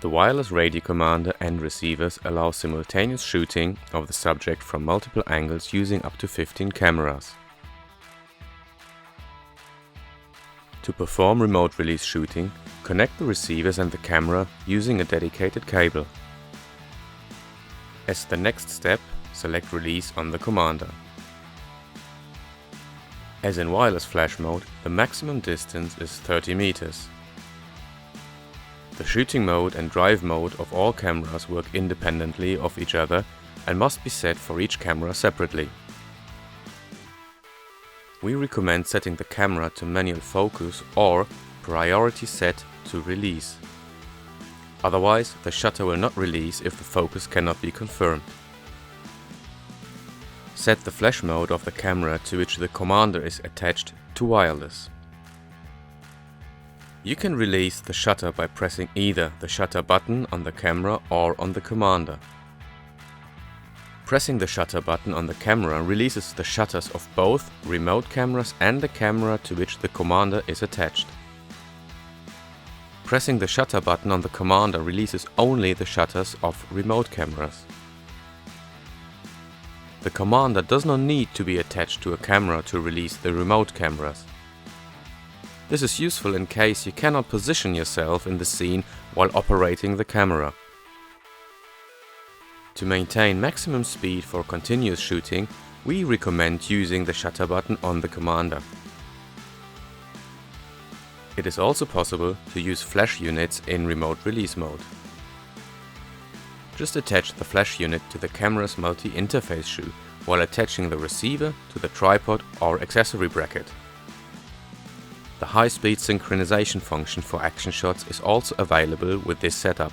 The wireless radio commander and receivers allow simultaneous shooting of the subject from multiple angles using up to 15 cameras. To perform remote release shooting, connect the receivers and the camera using a dedicated cable. As the next step, select release on the commander. As in wireless flash mode, the maximum distance is 30 meters. The shooting mode and drive mode of all cameras work independently of each other and must be set for each camera separately. We recommend setting the camera to manual focus or priority set to release. Otherwise, the shutter will not release if the focus cannot be confirmed. Set the flash mode of the camera to which the commander is attached to wireless. You can release the shutter by pressing either the shutter button on the camera or on the commander. Pressing the shutter button on the camera releases the shutters of both remote cameras and the camera to which the commander is attached. Pressing the shutter button on the commander releases only the shutters of remote cameras. The commander does not need to be attached to a camera to release the remote cameras. This is useful in case you cannot position yourself in the scene while operating the camera. To maintain maximum speed for continuous shooting, we recommend using the shutter button on the commander. It is also possible to use flash units in remote release mode. Just attach the flash unit to the camera's multi-interface shoe while attaching the receiver to the tripod or accessory bracket. The high-speed synchronization function for action shots is also available with this setup.